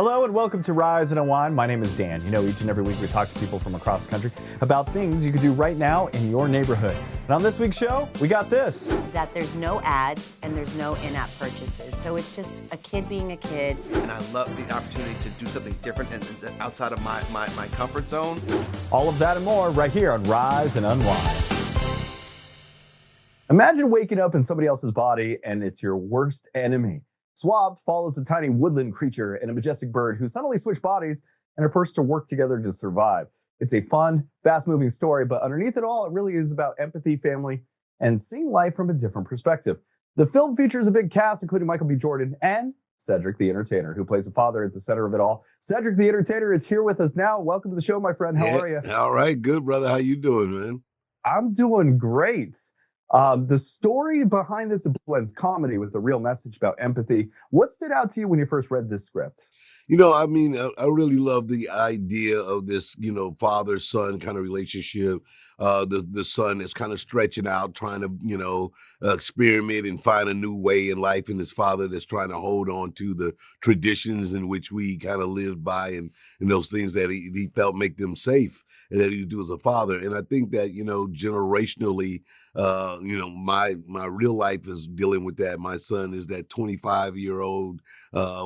Hello and welcome to Rise Unwind. My name is Dan. You know, each and every week we talk to people from across the country about things you can do right now in your neighborhood. And on this week's show, we got this. That there's no ads and there's no in-app purchases. So it's just a kid being a kid. And I love the opportunity to do something different and outside of my comfort zone. All of that and more right here on Rise and Unwind. Imagine waking up in somebody else's body and it's your worst enemy. Swapped follows a tiny woodland creature and a majestic bird who suddenly switch bodies and are forced to work together to survive. It's a fun, fast-moving story, but underneath it all, it really is about empathy, family, and seeing life from a different perspective. The film features a big cast, including Michael B. Jordan and Cedric the Entertainer, who plays a father at the center of it all. Cedric the Entertainer is here with us now. Welcome to the show, my friend. How are you? All right, good, brother. How you doing, man? I'm doing great. The story behind this blends comedy with a real message about empathy. What stood out to you when you first read this script? You know, I mean, I really love the idea of this, you know, father-son kind of relationship. The son is kind of stretching out, trying to, you know, experiment and find a new way in life. And his father that's trying to hold on to the traditions in which we kind of lived by and those things that he felt make them safe and that he do as a father. And I think that, you know, generationally, you know, my real life is dealing with that. My son is that 25-year-old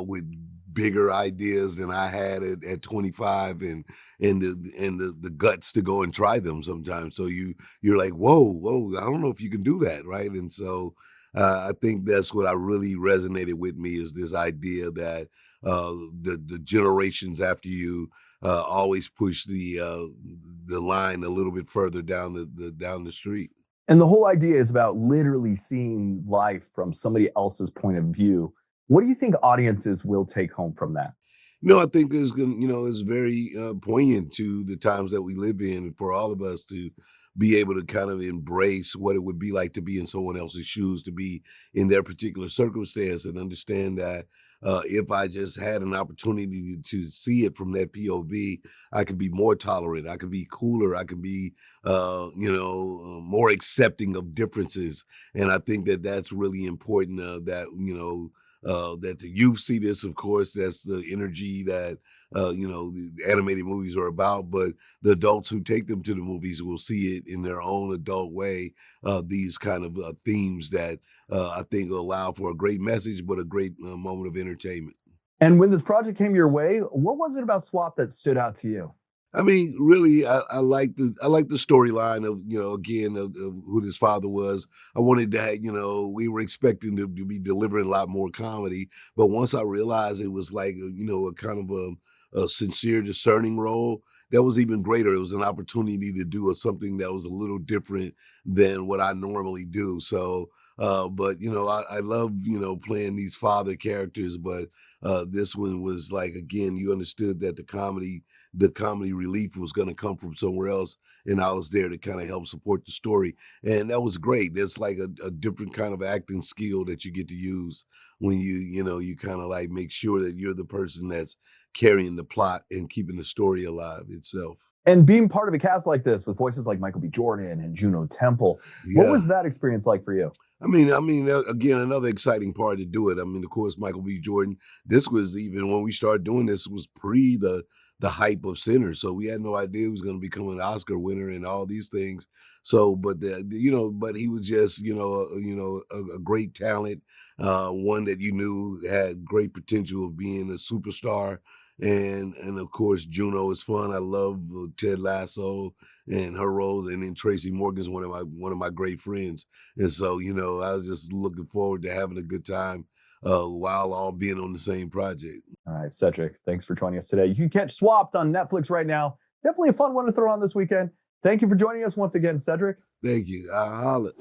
with bigger ideas than I had at 25 and the guts to go and try them sometimes. So you're like, whoa, I don't know if you can do that, right? And so I think that's what I really resonated with me is this idea that the generations after you always push the line a little bit further down the street. And the whole idea is about literally seeing life from somebody else's point of view. What do you think audiences will take home from that? You know, I think it's very poignant to the times that we live in for all of us to be able to kind of embrace what it would be like to be in someone else's shoes, to be in their particular circumstance and understand that if I just had an opportunity to see it from that POV, I could be more tolerant, I could be cooler, I could be, more accepting of differences. And I think that that's really important that, that the youth see this, of course, that's the energy that, the animated movies are about, but the adults who take them to the movies will see it in their own adult way, these kind of themes that I think will allow for a great message, but a great moment of entertainment. And when this project came your way, what was it about Swap that stood out to you? I mean, really, I like the storyline of, again, of who this father was. I wanted to, we were expecting to be delivering a lot more comedy, but once I realized it was like, a kind of a sincere, discerning role, that was even greater. It was an opportunity to do something that was a little different than what I normally do. So, but I love playing these father characters, but this one was like, again, you understood that the comedy relief was going to come from somewhere else, and I was there to kind of help support the story, and that was great. There's like a different kind of acting skill that you get to use when you kind of like make sure that you're the person that's carrying the plot and keeping the story alive itself. And being part of a cast like this with voices like Michael B. Jordan and Juno Temple, What was that experience like for you? I mean, again, another exciting part to do it. I mean, of course, Michael B. Jordan, this was even when we started doing this was pre the hype of Sinners. So we had no idea he was going to become an Oscar winner and all these things. So, but but he was just, a great talent, one that you knew had great potential of being a superstar. And of course, Juno is fun. I love Ted Lasso and her roles, and then Tracy Morgan's one of my great friends. And so, I was just looking forward to having a good time while all being on the same project. All right, Cedric, thanks for joining us today. You can catch Swapped on Netflix right now. Definitely a fun one to throw on this weekend. Thank you for joining us once again, Cedric. Thank you. I'll holler.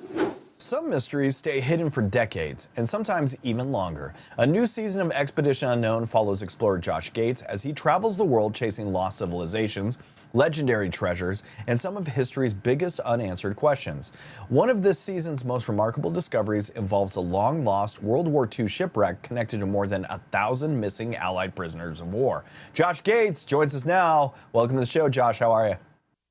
Some mysteries stay hidden for decades, and sometimes even longer. A new season of Expedition Unknown follows explorer Josh Gates as he travels the world chasing lost civilizations, legendary treasures, and some of history's biggest unanswered questions. One of this season's most remarkable discoveries involves a long-lost World War II shipwreck connected to more than 1,000 missing Allied prisoners of war. Josh Gates joins us now. Welcome to the show, Josh. How are you?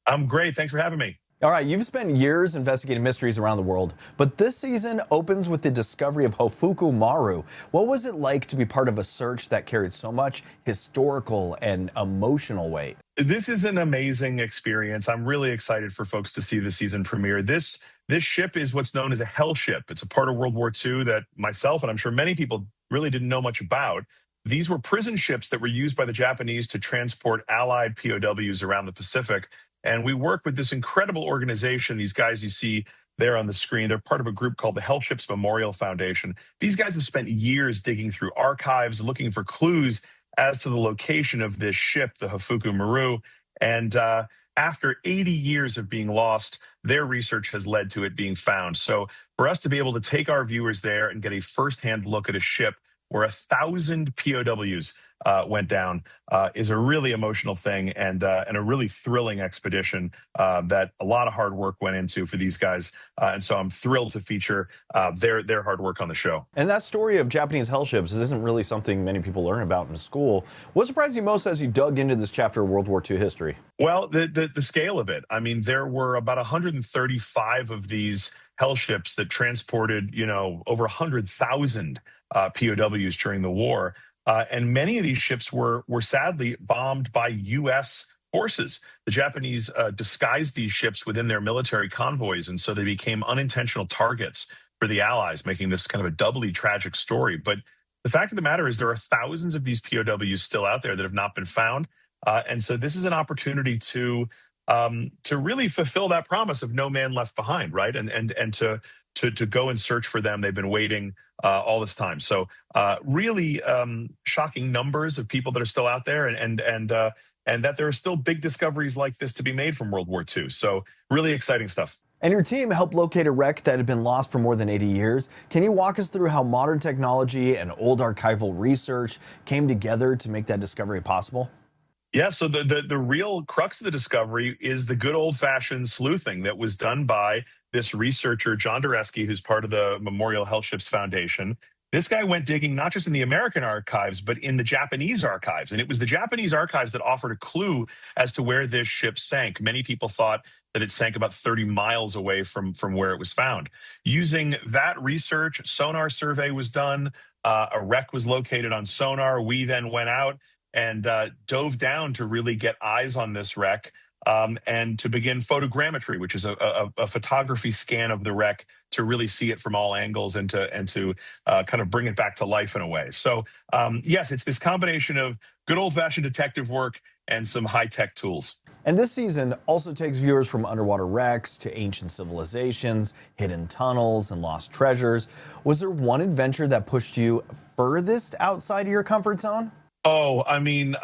I'm great. Thanks for having me. All right, you've spent years investigating mysteries around the world, but this season opens with the discovery of Hofuku Maru. What was it like to be part of a search that carried so much historical and emotional weight? This is an amazing experience. I'm really excited for folks to see the season premiere. This ship is what's known as a hell ship. It's a part of World War II that myself and I'm sure many people really didn't know much about. These were prison ships that were used by the Japanese to transport Allied POWs around the Pacific. And we work with this incredible organization. These guys you see there on the screen, they're part of a group called the Hell Ships Memorial Foundation. These guys have spent years digging through archives, looking for clues as to the location of this ship, the Hofuku Maru. And after 80 years of being lost, their research has led to it being found. So for us to be able to take our viewers there and get a firsthand look at a ship where 1,000 POWs went down is a really emotional thing and a really thrilling expedition that a lot of hard work went into for these guys. And so I'm thrilled to feature their hard work on the show. And that story of Japanese hell ships isn't really something many people learn about in school. What surprised you most as you dug into this chapter of World War II history? Well, the scale of it. I mean, there were about 135 of these hell ships that transported, over 100,000 POWs during the war. And many of these ships were sadly bombed by U.S. forces. The Japanese disguised these ships within their military convoys, and so they became unintentional targets for the Allies, making this kind of a doubly tragic story. But the fact of the matter is there are thousands of these POWs still out there that have not been found. And so this is an opportunity to really fulfill that promise of no man left behind, right? And to go and search for them. They've been waiting all this time. So really shocking numbers of people that are still out there and that there are still big discoveries like this to be made from World War II. So really exciting stuff. And your team helped locate a wreck that had been lost for more than 80 years. Can you walk us through how modern technology and old archival research came together to make that discovery possible? Yeah, so the real crux of the discovery is the good old-fashioned sleuthing that was done by this researcher, John Dureski, who's part of the Memorial Hell Ships Foundation. This guy went digging not just in the American archives, but in the Japanese archives. And it was the Japanese archives that offered a clue as to where this ship sank. Many people thought that it sank about 30 miles away from where it was found. Using that research, sonar survey was done. A wreck was located on sonar. We then went out and dove down to really get eyes on this wreck and to begin photogrammetry, which is a photography scan of the wreck to really see it from all angles and to kind of bring it back to life in a way. So yes, it's this combination of good old-fashioned detective work and some high-tech tools. And this season also takes viewers from underwater wrecks to ancient civilizations, hidden tunnels, and lost treasures. Was there one adventure that pushed you furthest outside of your comfort zone? Oh, I mean,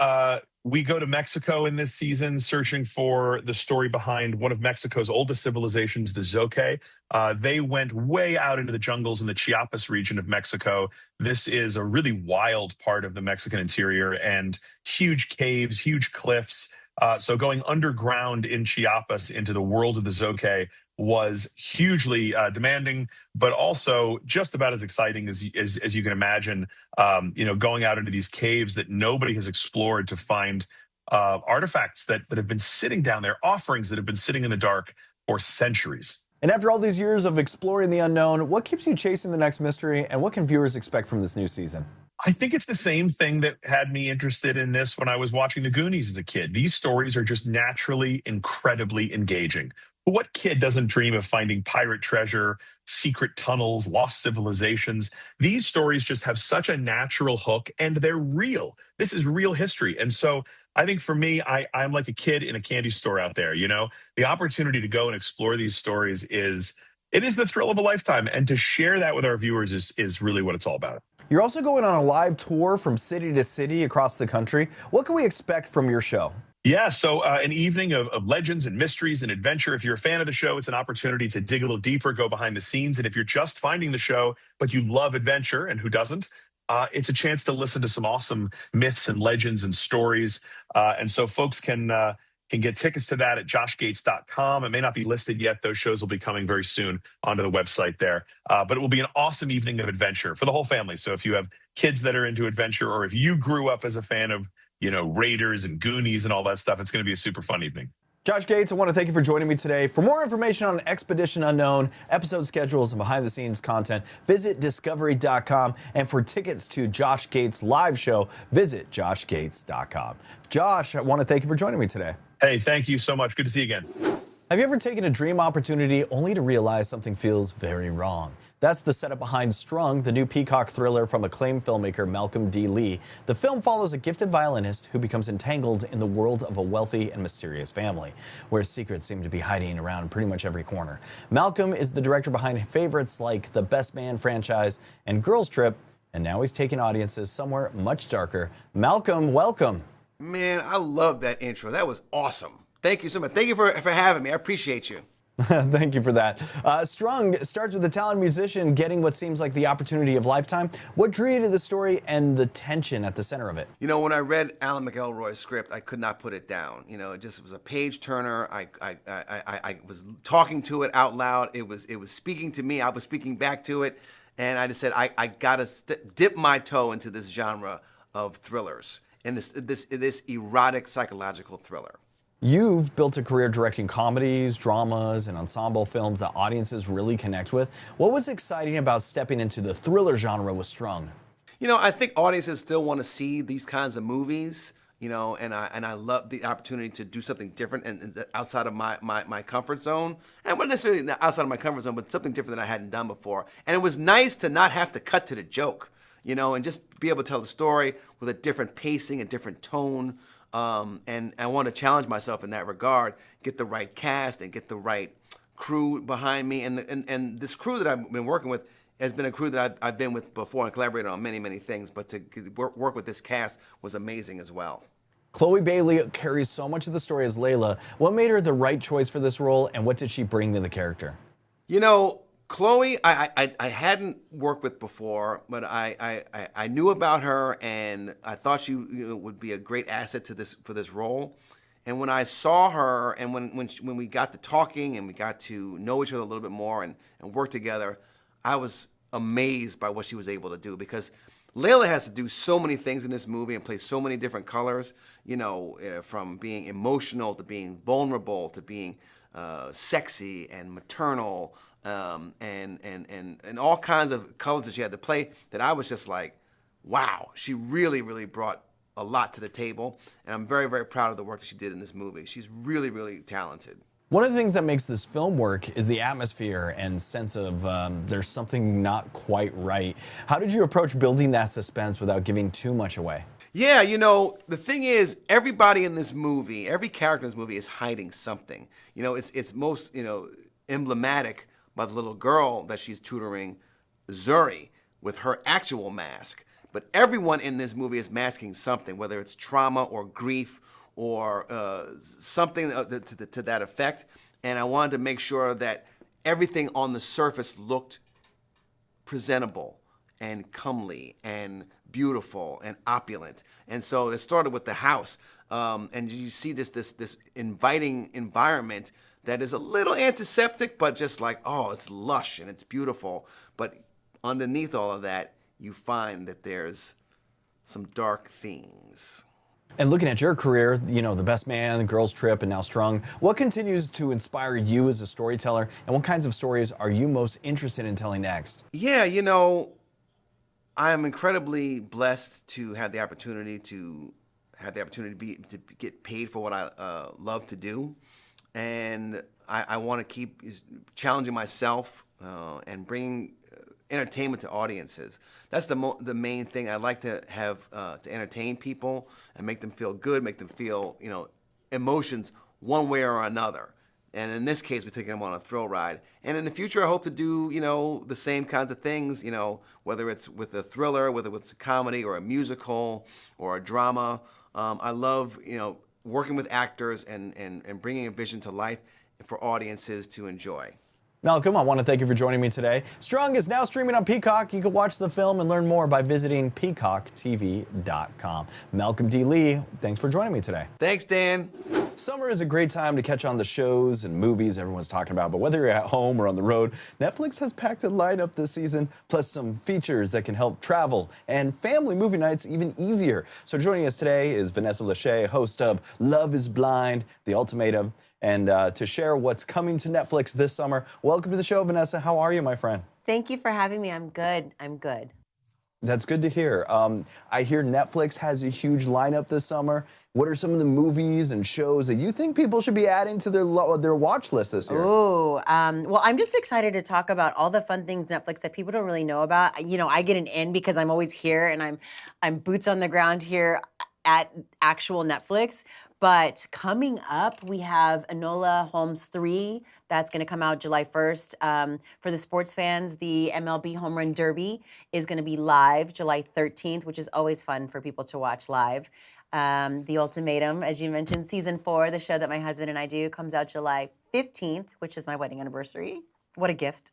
we go to Mexico in this season searching for the story behind one of Mexico's oldest civilizations, the Zoque. They went way out into the jungles in the Chiapas region of Mexico. This is a really wild part of the Mexican interior and huge caves, huge cliffs. So going underground in Chiapas into the world of the Zoque was hugely demanding, but also just about as exciting as you can imagine. Going out into these caves that nobody has explored to find artifacts that have been sitting down there, offerings that have been sitting in the dark for centuries. And after all these years of exploring the unknown, what keeps you chasing the next mystery, and what can viewers expect from this new season? I think it's the same thing that had me interested in this when I was watching The Goonies as a kid. These stories are just naturally incredibly engaging. What kid doesn't dream of finding pirate treasure, secret tunnels, lost civilizations? These stories just have such a natural hook, and they're real. This is real history. And so I think for me, I'm like a kid in a candy store out there. The opportunity to go and explore these stories is the thrill of a lifetime. And to share that with our viewers is really what it's all about. You're also going on a live tour from city to city across the country. What can we expect from your show? Yeah, so an evening of legends and mysteries and adventure. If you're a fan of the show, it's an opportunity to dig a little deeper, go behind the scenes. And if you're just finding the show, but you love adventure, and who doesn't, it's a chance to listen to some awesome myths and legends and stories. And so folks can get tickets to that at joshgates.com. It may not be listed yet. Those shows will be coming very soon onto the website there. But it will be an awesome evening of adventure for the whole family. So if you have kids that are into adventure, or if you grew up as a fan of Raiders and Goonies and all that stuff, it's going to be a super fun evening. Josh Gates, I want to thank you for joining me today. For more information on Expedition Unknown, episode schedules, and behind-the-scenes content, visit discovery.com. And for tickets to Josh Gates' live show, visit joshgates.com. Josh, I want to thank you for joining me today. Hey, thank you so much. Good to see you again. Have you ever taken a dream opportunity only to realize something feels very wrong? That's the setup behind Strung, the new Peacock thriller from acclaimed filmmaker Malcolm D. Lee. The film follows a gifted violinist who becomes entangled in the world of a wealthy and mysterious family, where secrets seem to be hiding around pretty much every corner. Malcolm is the director behind favorites like the Best Man franchise and Girls Trip, and now he's taking audiences somewhere much darker. Malcolm, welcome. Man, I love that intro. That was awesome. Thank you so much. Thank you for having me. I appreciate you. Thank you for that. Strung starts with a talented musician getting what seems like the opportunity of lifetime. What drew you to the story and the tension at the center of it? You know, when I read Alan McElroy's script, I could not put it down. You know, it just was a page turner. I was talking to it out loud. It was speaking to me. I was speaking back to it, and I just said I gotta dip my toe into this genre of thrillers and this erotic psychological thriller. You've built a career directing comedies, dramas, and ensemble films that audiences really connect with. What was exciting about stepping into the thriller genre with Strung? You know, I think audiences still want to see these kinds of movies, you know, and I love the opportunity to do something different and outside of my comfort zone. And not necessarily outside of my comfort zone, but something different that I hadn't done before. And it was nice to not have to cut to the joke, you know, and just be able to tell the story with a different pacing, a different tone. And I want to challenge myself in that regard, get the right cast and get the right crew behind me. And this crew that I've been working with has been a crew that I've been with before and collaborated on many, many things. But to work with this cast was amazing as well. Chloe Bailey carries so much of the story as Layla. What made her the right choice for this role, and what did she bring to the character? You know, Chloe, I hadn't worked with before, but I knew about her, and I thought she would be a great asset to for this role. And when I saw her, and when we got to talking and we got to know each other a little bit more and work together, I was amazed by what she was able to do, because Layla has to do so many things in this movie and play so many different colors, you know, from being emotional to being vulnerable to being sexy and maternal. And all kinds of colors that she had to play, that I was just like, wow, she really, really brought a lot to the table. And I'm very, very proud of the work that she did in this movie. She's really, really talented. One of the things that makes this film work is the atmosphere and sense of there's something not quite right. How did you approach building that suspense without giving too much away? Yeah, you know, the thing is, everybody in this movie, every character in this movie is hiding something. You know, it's most, you know, emblematic by the little girl that she's tutoring, Zuri, with her actual mask. But everyone in this movie is masking something, whether it's trauma or grief or something to that effect. And I wanted to make sure that everything on the surface looked presentable and comely and beautiful and opulent. And so it started with the house. And you see this inviting environment that is a little antiseptic, but just like, oh, it's lush and it's beautiful. But underneath all of that, you find that there's some dark themes. And looking at your career, you know, The Best Man, Girls Trip, and now Strung, what continues to inspire you as a storyteller, and what kinds of stories are you most interested in telling next? Yeah, you know, I am incredibly blessed to have the opportunity to get paid for what I love to do. And I want to keep challenging myself and bringing entertainment to audiences. That's the main thing. I like to have to entertain people and make them feel good, make them feel, you know, emotions one way or another. And in this case, we're taking them on a thrill ride. And in the future, I hope to do, you know, the same kinds of things, you know, whether it's with a thriller, whether it's a comedy or a musical or a drama. I love, you know, working with actors and bringing a vision to life for audiences to enjoy. Malcolm, I want to thank you for joining me today. Strung is now streaming on Peacock. You can watch the film and learn more by visiting peacocktv.com. Malcolm D. Lee, thanks for joining me today. Thanks, Dan. Summer is a great time to catch on the shows and movies everyone's talking about, but whether you're at home or on the road, Netflix has packed a lineup this season, plus some features that can help travel and family movie nights even easier. So joining us today is Vanessa Lachey, host of Love is Blind, The Ultimatum, and to share what's coming to Netflix this summer. Welcome to the show, Vanessa. How are you, my friend? Thank you for having me. I'm good. That's good to hear. I hear Netflix has a huge lineup this summer. What are some of the movies and shows that you think people should be adding to their watch list this year? Ooh, well, I'm just excited to talk about all the fun things Netflix that people don't really know about. You know, I get an in because I'm always here and I'm boots on the ground here at actual Netflix. But coming up, we have Enola Holmes 3. That's going to come out July 1st. For the sports fans, the MLB Home Run Derby is going to be live July 13th, which is always fun for people to watch live. The Ultimatum, as you mentioned, season 4, the show that my husband and I do, comes out July 15th, which is my wedding anniversary. What a gift.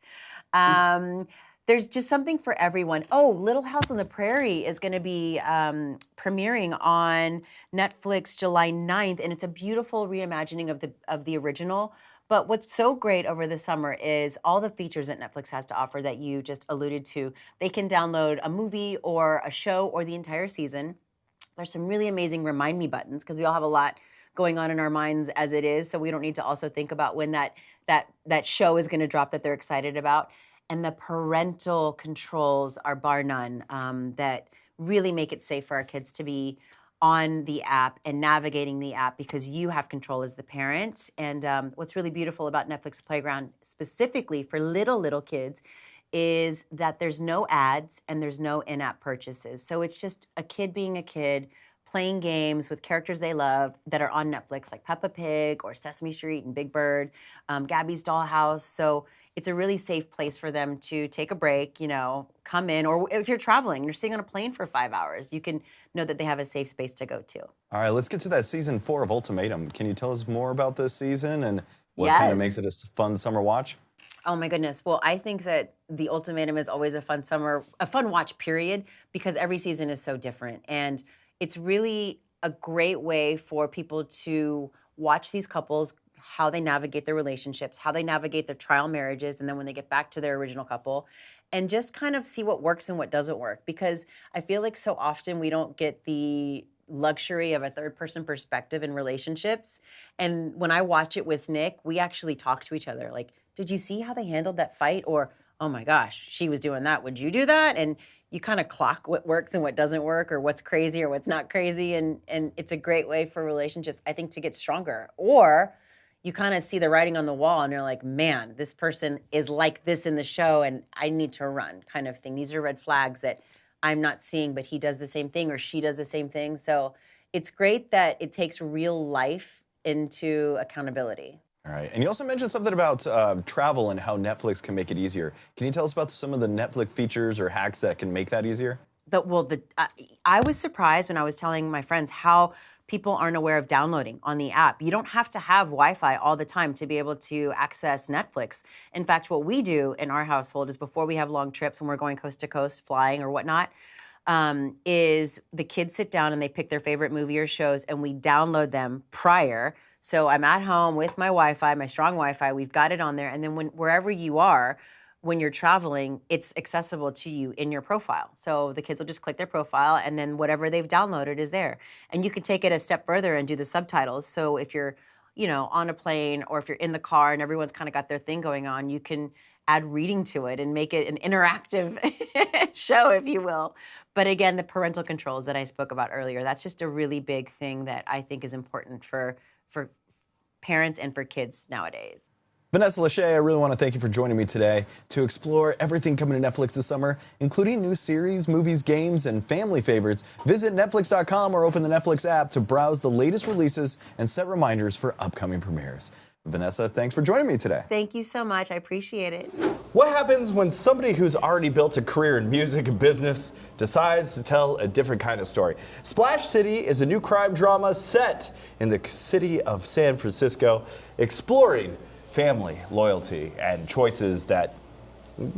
There's just something for everyone. Oh, Little House on the Prairie is going to be premiering on Netflix July 9th, and it's a beautiful reimagining of the original. But what's so great over the summer is all the features that Netflix has to offer that you just alluded to. They can download a movie or a show or the entire season. There's some really amazing remind me buttons because we all have a lot going on in our minds as it is, so we don't need to also think about when that show is going to drop that they're excited about. And the parental controls are bar none that really make it safe for our kids to be on the app and navigating the app because you have control as the parent. And what's really beautiful about Netflix Playground, specifically for little kids, is that there's no ads and there's no in-app purchases. So it's just a kid being a kid, playing games with characters they love that are on Netflix, like Peppa Pig or Sesame Street and Big Bird, Gabby's Dollhouse. So it's a really safe place for them to take a break, you know, come in, or if you're traveling, you're sitting on a plane for 5 hours, you can know that they have a safe space to go to. All right, let's get to that season 4 of Ultimatum. Can you tell us more about this season and what kind of makes it a fun summer watch? Oh my goodness. Well, I think that The Ultimatum is always a fun watch period because every season is so different. And it's really a great way for people to watch these couples, how they navigate their relationships, how they navigate their trial marriages, and then when they get back to their original couple, and just kind of see what works and what doesn't work. Because I feel like so often we don't get the luxury of a third-person perspective in relationships. And when I watch it with Nick, we actually talk to each other. Like, did you see how they handled that fight? Or, oh my gosh, she was doing that. Would you do that? And you kind of clock what works and what doesn't work, or what's crazy or what's not crazy. And it's a great way for relationships, I think, to get stronger. Or you kind of see the writing on the wall and you're like, man, this person is like this in the show and I need to run, kind of thing. These are red flags that I'm not seeing, but he does the same thing or she does the same thing. So it's great that it takes real life into accountability. All right, and you also mentioned something about travel and how Netflix can make it easier. Can you tell us about some of the Netflix features or hacks that can make that easier? I was surprised when I was telling my friends how people aren't aware of downloading on the app. You don't have to have Wi-Fi all the time to be able to access Netflix. In fact, what we do in our household is before we have long trips when we're going coast to coast, flying or whatnot, is the kids sit down and they pick their favorite movie or shows and we download them prior. So I'm at home with my Wi-Fi, my strong Wi-Fi, we've got it on there. And then wherever you are, when you're traveling, it's accessible to you in your profile. So the kids will just click their profile and then whatever they've downloaded is there. And you can take it a step further and do the subtitles. So if you're, you know, on a plane or if you're in the car and everyone's kind of got their thing going on, you can add reading to it and make it an interactive show, if you will. But again, the parental controls that I spoke about earlier, that's just a really big thing that I think is important for parents and for kids nowadays. Vanessa Lachey, I really want to thank you for joining me today to explore everything coming to Netflix this summer, including new series, movies, games, and family favorites. Visit Netflix.com or open the Netflix app to browse the latest releases and set reminders for upcoming premieres. Vanessa, thanks for joining me today. Thank you so much. I appreciate it. What happens when somebody who's already built a career in music and business decides to tell a different kind of story? Splash City is a new crime drama set in the city of San Francisco, exploring family, loyalty, and choices that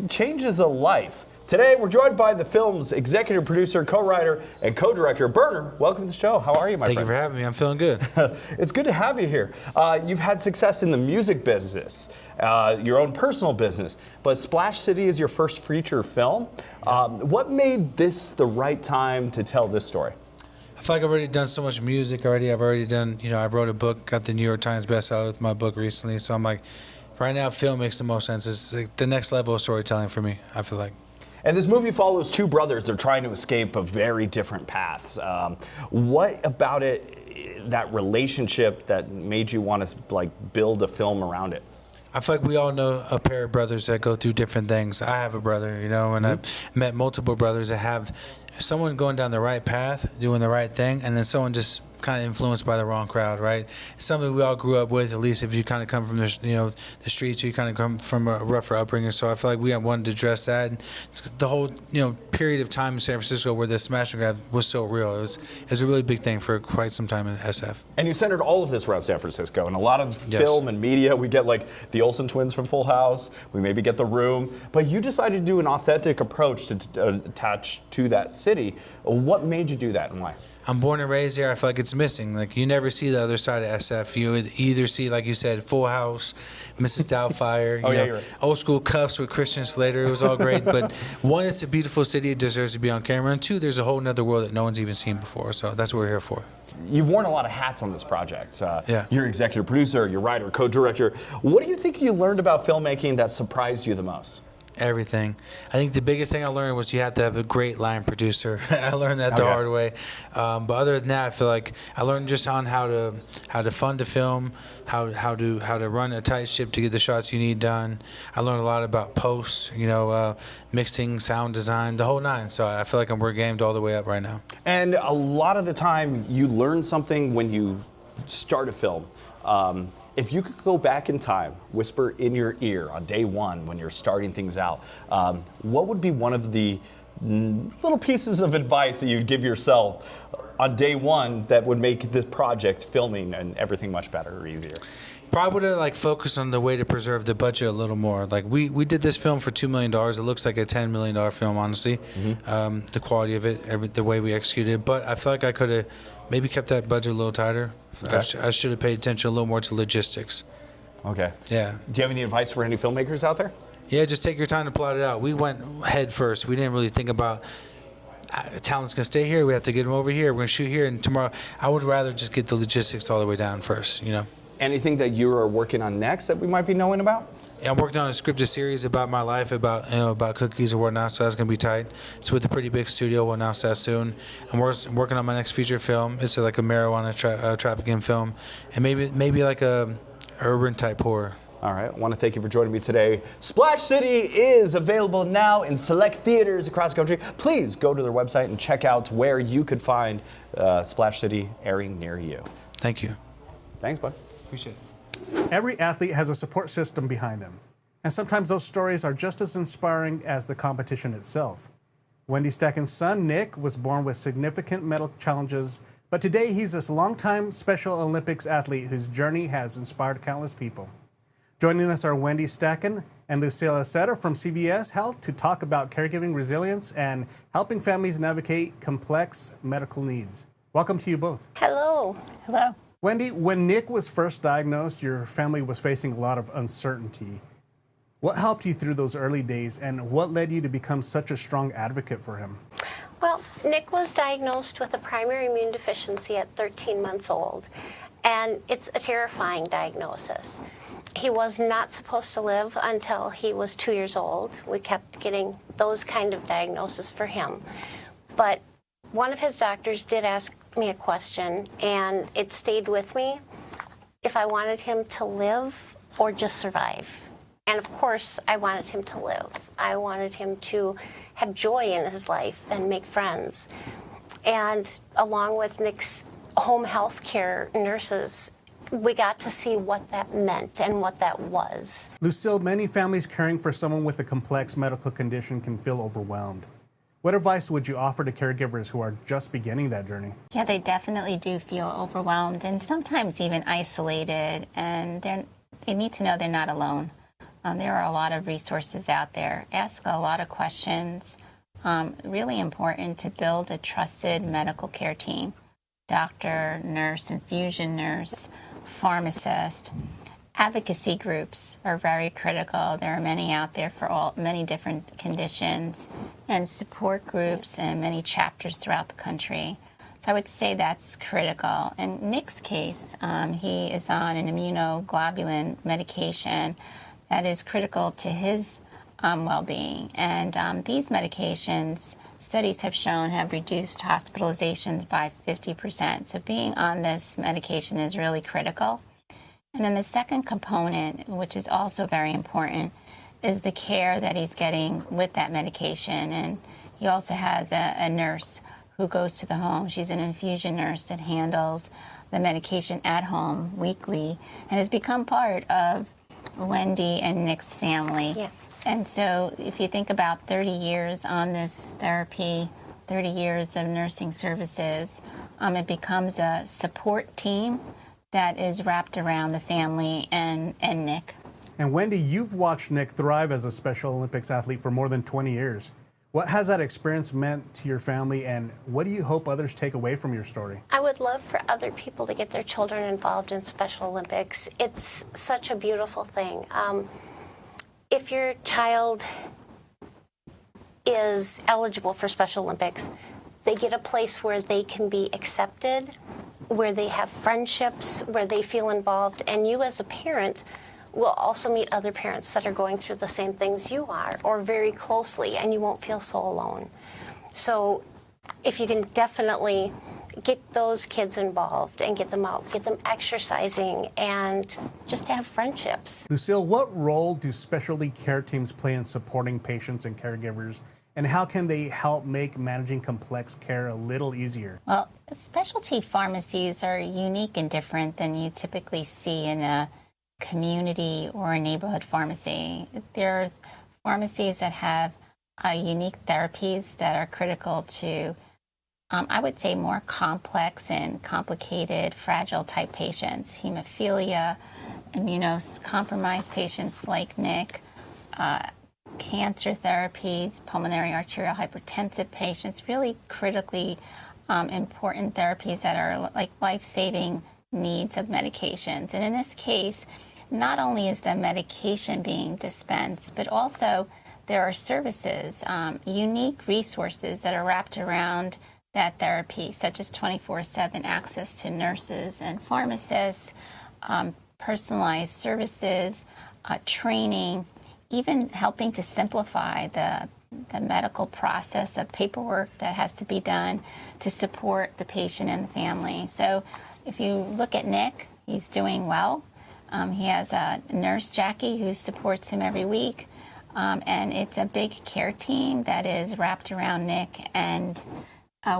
changes a life. Today, we're joined by the film's executive producer, co-writer, and co-director, Berner. Welcome to the show. How are you, my friend? Thank you for having me. I'm feeling good. It's good to have you here. You've had success in the music business, your own personal business, but Splash City is your first feature film. What made this the right time to tell this story? I feel like I've already done so much music already. I've already done, I wrote a book, got the New York Times bestseller with my book recently. So I'm like, right now, film makes the most sense. It's like the next level of storytelling for me, I feel like. And this movie follows two brothers. They're trying to escape a very different paths. What about it, that relationship, that made you want to build a film around it? I feel like we all know a pair of brothers that go through different things. I have a brother, and I've met multiple brothers that have someone going down the right path, doing the right thing, and then someone just kind of influenced by the wrong crowd, right? It's something we all grew up with, at least if you kind of come from the streets, or you kind of come from a rougher upbringing. So I feel like we wanted to address that. And the whole, period of time in San Francisco where the smash and grab was so real. It was a really big thing for quite some time in SF. And you centered all of this around San Francisco. And a lot of film and media, we get the Olsen twins from Full House, we maybe get The Room, but you decided to do an authentic approach to attach to that city. What made you do that and why? I'm born and raised here. I feel like it's missing. Like, you never see the other side of SF. You would either see, like you said, Full House, Mrs. Doubtfire, old school Cuffs with Christian Slater. It was all great. But one, it's a beautiful city. It deserves to be on camera. And two, there's a whole nother world that no one's even seen before. So that's what we're here for. You've worn a lot of hats on this project. You're executive producer, you're writer, co-director. What do you think you learned about filmmaking that surprised you the most? Everything. I think the biggest thing I learned was you have to have a great line producer. I learned that the hard way. But other than that, I feel like I learned just on how to fund a film, how to run a tight ship to get the shots you need done. I learned a lot about posts, mixing, sound design, the whole nine. So I feel like we're gamed all the way up right now. And a lot of the time, you learn something when you start a film. If you could go back in time, whisper in your ear on day one when you're starting things out, what would be one of the little pieces of advice that you'd give yourself on day one that would make the project, filming, and everything much better or easier? Probably would have focused on the way to preserve the budget a little more. We did this film for $2 million. It looks like a $10 million film, honestly. The quality of it, the way we executed it. But I feel like I could have maybe kept that budget a little tighter. Okay. I should have paid attention a little more to logistics. Okay. Yeah. Do you have any advice for any filmmakers out there? Yeah, just take your time to plot it out. We went head first. We didn't really think about talent's going to stay here. We have to get them over here. We're going to shoot here. And tomorrow, I would rather just get the logistics all the way down first, Anything that you are working on next that we might be knowing about? Yeah, I'm working on a scripted series about my life, about cookies or whatnot, so that's going to be tight. It's with a pretty big studio. We'll announce that soon. I'm working on my next feature film. It's like a marijuana trafficking film, and maybe like a urban type horror. All right, I want to thank you for joining me today. Splash City is available now in select theaters across the country. Please go to their website and check out where you could find Splash City airing near you. Thank you. Thanks, bud. Appreciate it. Every athlete has a support system behind them, and sometimes those stories are just as inspiring as the competition itself. Wendy Stacken's son, Nick, was born with significant medical challenges, but today he's a longtime Special Olympics athlete whose journey has inspired countless people. Joining us are Wendy Stacken and Lucille Accetta from CBS Health to talk about caregiving resilience and helping families navigate complex medical needs. Welcome to you both. Hello. Hello. Wendy, when Nick was first diagnosed, your family was facing a lot of uncertainty. What helped you through those early days, and what led you to become such a strong advocate for him? Well, Nick was diagnosed with a primary immune deficiency at 13 months old, and it's a terrifying diagnosis. He was not supposed to live until he was 2 years old. We kept getting those kind of diagnoses for him. But one of his doctors did ask me a question, and it stayed with me, if I wanted him to live or just survive. And of course, I wanted him to live. I wanted him to have joy in his life and make friends. And along with Nick's home health care nurses, we got to see what that meant and what that was. Lucille, many families caring for someone with a complex medical condition can feel overwhelmed. What advice would you offer to caregivers who are just beginning that journey? Yeah, they definitely do feel overwhelmed and sometimes even isolated, and they need to know they're not alone. There are a lot of resources out there. Ask a lot of questions. Really important to build a trusted medical care team. Doctor, nurse, infusion nurse, pharmacist. Advocacy groups are very critical. There are many out there for many different conditions, and support groups and many chapters throughout the country. So I would say that's critical. In Nick's case, he is on an immunoglobulin medication that is critical to his well-being. And these medications, studies have shown, have reduced hospitalizations by 50%. So being on this medication is really critical. And then the second component, which is also very important, is the care that he's getting with that medication. And he also has a nurse who goes to the home. She's an infusion nurse that handles the medication at home weekly and has become part of Wendy and Nick's family. Yeah. And so if you think about 30 years on this therapy, 30 years of nursing services, it becomes a support team that is wrapped around the family and Nick. And Wendy, you've watched Nick thrive as a Special Olympics athlete for more than 20 years. What has that experience meant to your family, and what do you hope others take away from your story? I would love for other people to get their children involved in Special Olympics. It's such a beautiful thing. If your child is eligible for Special Olympics, they get a place where they can be accepted, where they have friendships, where they feel involved, and you as a parent will also meet other parents that are going through the same things you are, or very closely, and you won't feel so alone. So if you can definitely get those kids involved and get them out, get them exercising, and just to have friendships. Lucille, what role do specialty care teams play in supporting patients and caregivers, and how can they help make managing complex care a little easier? Well, specialty pharmacies are unique and different than you typically see in a community or a neighborhood pharmacy. There are pharmacies that have unique therapies that are critical to, I would say, more complex and complicated, fragile type patients, hemophilia, immunocompromised patients like Nick, cancer therapies, pulmonary arterial hypertensive patients, really critically important therapies that are like life-saving needs of medications. And in this case, not only is the medication being dispensed, but also there are services, unique resources that are wrapped around that therapy, such as 24/7 access to nurses and pharmacists, personalized services, training, even helping to simplify the medical process of paperwork that has to be done to support the patient and the family. So if you look at Nick, he's doing well. He has a nurse, Jackie, who supports him every week. And it's a big care team that is wrapped around Nick and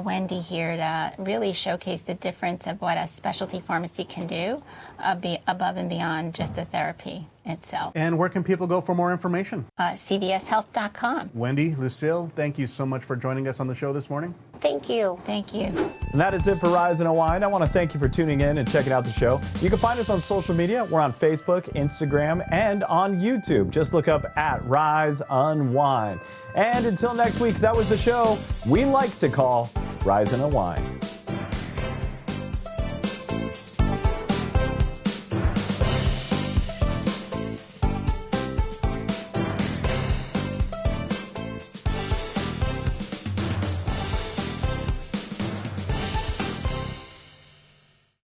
Wendy here to really showcase the difference of what a specialty pharmacy can do above and beyond just the therapy itself. And where can people go for more information? cvshealth.com. Wendy, Lucille, thank you so much for joining us on the show this morning. Thank you. Thank you. And that is it for Rise Unwind. I want to thank you for tuning in and checking out the show. You can find us on social media. We're on Facebook, Instagram, and on YouTube. Just look up at Rise Unwind. And until next week, that was the show we like to call Rise and Unwind.